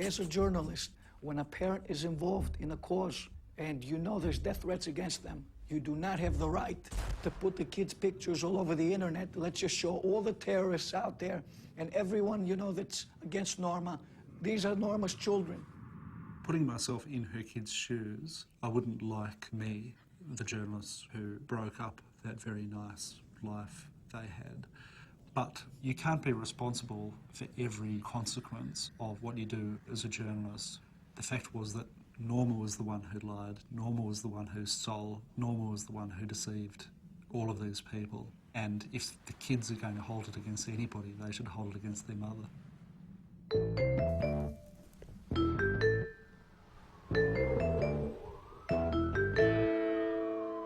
As a journalist, when a parent is involved in a cause and you know there's death threats against them, you do not have the right to put the kids' pictures all over the internet. Let's just show all the terrorists out there and everyone, you know, that's against Norma. These are Norma's children. Putting myself in her kids' shoes, I wouldn't like me, the journalist who broke up that very nice life they had. But you can't be responsible for every consequence of what you do as a journalist. The fact was that Norma was the one who lied, Norma was the one who stole, Norma was the one who deceived all of these people. And if the kids are going to hold it against anybody, they should hold it against their mother.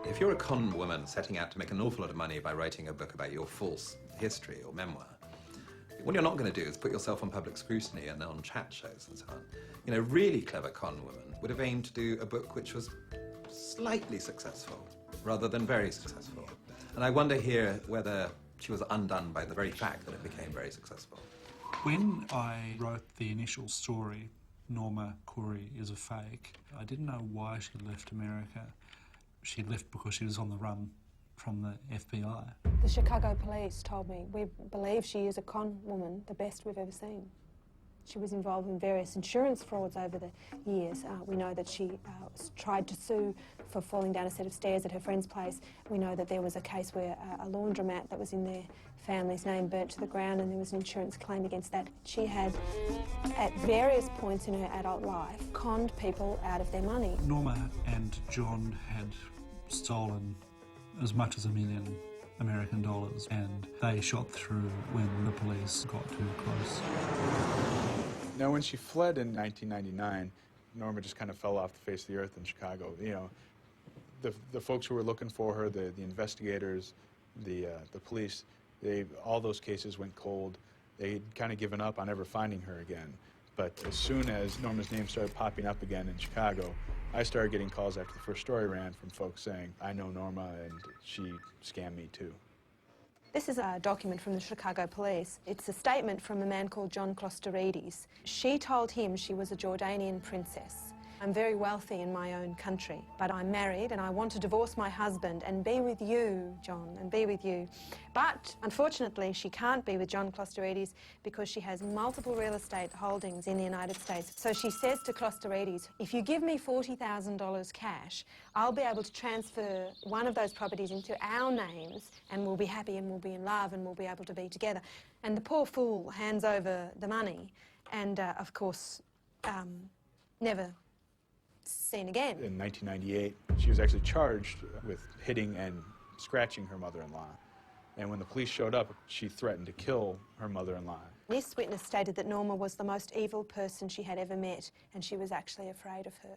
If you're a con woman setting out to make an awful lot of money by writing a book about your false history or memoir, what you're not going to do is put yourself on public scrutiny and on chat shows and so on. You know, really clever con women would have aimed to do a book which was slightly successful rather than very successful. And I wonder here whether she was undone by the very fact that it became very successful. When I wrote the initial story, Norma Khouri is a fake, I didn't know why she left America. She left because she was on the run from the FBI. The Chicago police told me, we believe she is a con woman, the best we've ever seen. She was involved in various insurance frauds over the years. We know that she tried to sue for falling down a set of stairs at her friend's place. We know that there was a case where a laundromat that was in their family's name burnt to the ground and there was an insurance claim against that. She had, at various points in her adult life, conned people out of their money. Norma and John had stolen as much as $1 million American, and they shot through when the police got too close. Now, when she fled in 1999, Norma just kind of fell off the face of the earth in Chicago. You know, the folks who were looking for her, the investigators, the police, all those cases went cold. They'd kind of given up on ever finding her again. But as soon as Norma's name started popping up again in Chicago, I started getting calls after the first story ran from folks saying, I know Norma and she scammed me too. This is a document from the Chicago police. It's a statement from a man called John Closterides. She told him she was a Jordanian princess. I'm very wealthy in my own country, but I'm married and I want to divorce my husband and be with you, John, and be with you. But unfortunately, she can't be with John Closterides because she has multiple real estate holdings in the United States. So she says to Closterides, if you give me $40,000 cash, I'll be able to transfer one of those properties into our names and we'll be happy and we'll be in love and we'll be able to be together. And the poor fool hands over the money and, of course, never seen again. In 1998, she was actually charged with hitting and scratching her mother-in-law. And when the police showed up, she threatened to kill her mother-in-law. This witness stated that Norma was the most evil person she had ever met, and she was actually afraid of her.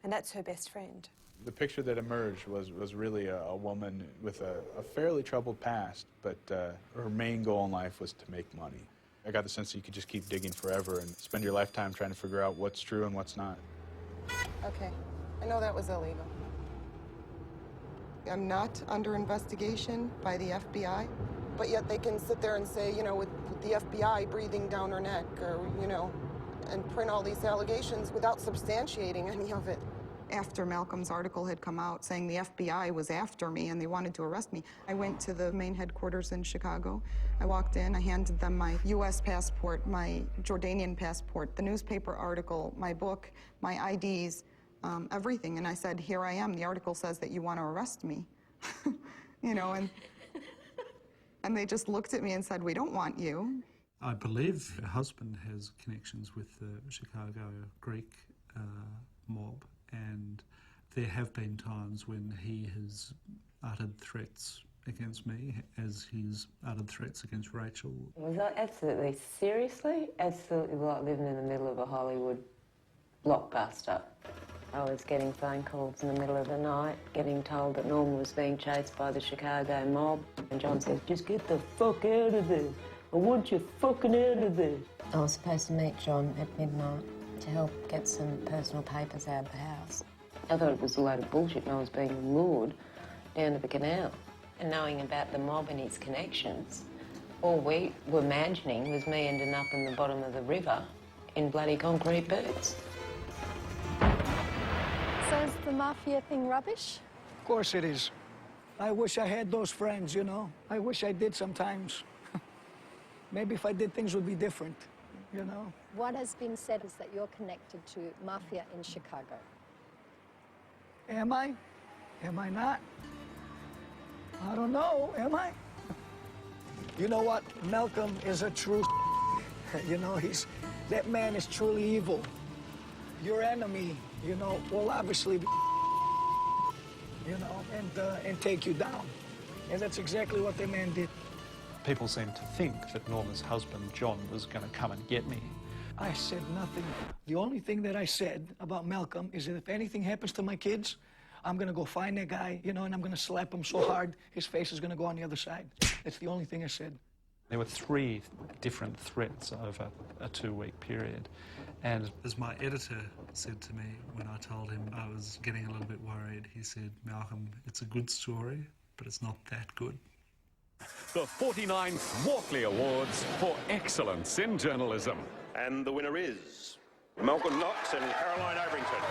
And that's her best friend. The picture that emerged was really a woman with a fairly troubled past, but her main goal in life was to make money. I got the sense that you could just keep digging forever and spend your lifetime trying to figure out what's true and what's not. Okay, I know that was illegal. I'm not under investigation by the FBI, but yet they can sit there and say, you know, with the FBI breathing down her neck or, you know, and print all these allegations without substantiating any of it. After Malcolm's article had come out saying the FBI was after me and they wanted to arrest me, I went to the main headquarters in Chicago. I walked in, I handed them my U.S. passport, my Jordanian passport, the newspaper article, my book, my IDs, everything. And I said, here I am. The article says that you want to arrest me. You know, and they just looked at me and said, we don't want you. I believe her husband has connections with the Chicago Greek mob, and there have been times when he has uttered threats against me as he's uttered threats against Rachel. Was that absolutely, seriously, absolutely like living in the middle of a Hollywood blockbuster. I was getting phone calls in the middle of the night, getting told that Norma was being chased by the Chicago mob. And John says, just get the fuck out of there. I want you fucking out of there. I was supposed to meet John at midnight to help get some personal papers out of the house. I thought it was a load of bullshit and I was being lured down to the canal. And knowing about the mob and its connections, all we were imagining was me ending up in the bottom of the river in bloody concrete boots. So is the mafia thing rubbish? Of course it is. I wish I had those friends, you know. I wish I did sometimes. Maybe if I did, things would be different, you know. What has been said is that you're connected to mafia in Chicago. Am I? Am I not? I don't know, am I? You know what? Malcolm is a true you know, that man is truly evil. Your enemy, you know, will obviously be you know, and take you down. And that's exactly what that man did. People seem to think that Norma's husband, John, was going to come and get me. I said nothing. The only thing that I said about Malcolm is that if anything happens to my kids, I'm going to go find that guy, you know, and I'm going to slap him so hard, his face is going to go on the other side. That's the only thing I said. There were 3 different threats over a 2-week period. And as my editor said to me when I told him I was getting a little bit worried, he said, Malcolm, it's a good story, but it's not that good. The 49th Walkley Awards for Excellence in Journalism. And the winner is Malcolm Knox and Caroline Overington.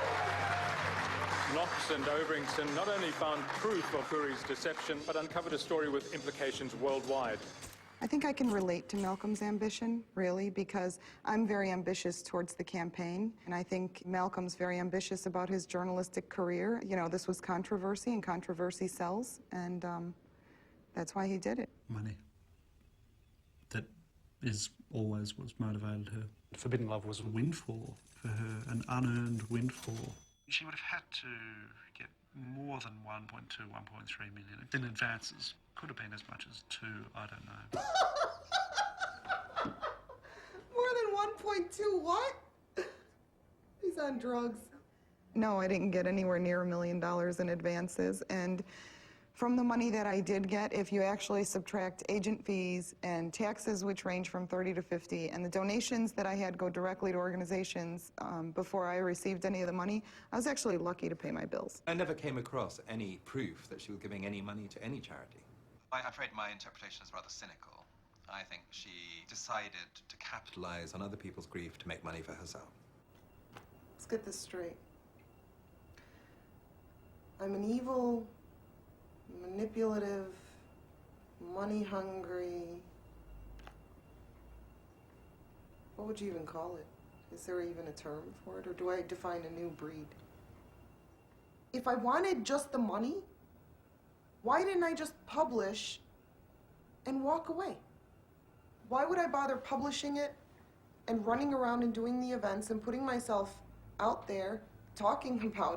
Knox and Overington not only found proof of Khouri's deception, but uncovered a story with implications worldwide. I think I can relate to Malcolm's ambition, really, because I'm very ambitious towards the campaign, and I think Malcolm's very ambitious about his journalistic career. You know, this was controversy, and controversy sells, and that's why he did it. Money. That always was motivated her. Forbidden Love was a windfall for her, an unearned windfall. She would have had to get more than 1.2, 1.3 million in advances. Could have been as much as 2, I don't know. More than 1.2 what? He's on drugs. No, I didn't get anywhere near $1 million in advances, and from the money that I did get, if you actually subtract agent fees and taxes, which range from 30 to 50, and the donations that I had go directly to organizations before I received any of the money, I was actually lucky to pay my bills. I never came across any proof that she was giving any money to any charity. I'm afraid my interpretation is rather cynical. I think she decided to capitalize on other people's grief to make money for herself. Let's get this straight. I'm an evil, manipulative, money-hungry... What would you even call it? Is there even a term for it, or do I define a new breed? If I wanted just the money, why didn't I just publish and walk away? Why would I bother publishing it and running around and doing the events and putting myself out there talking about it?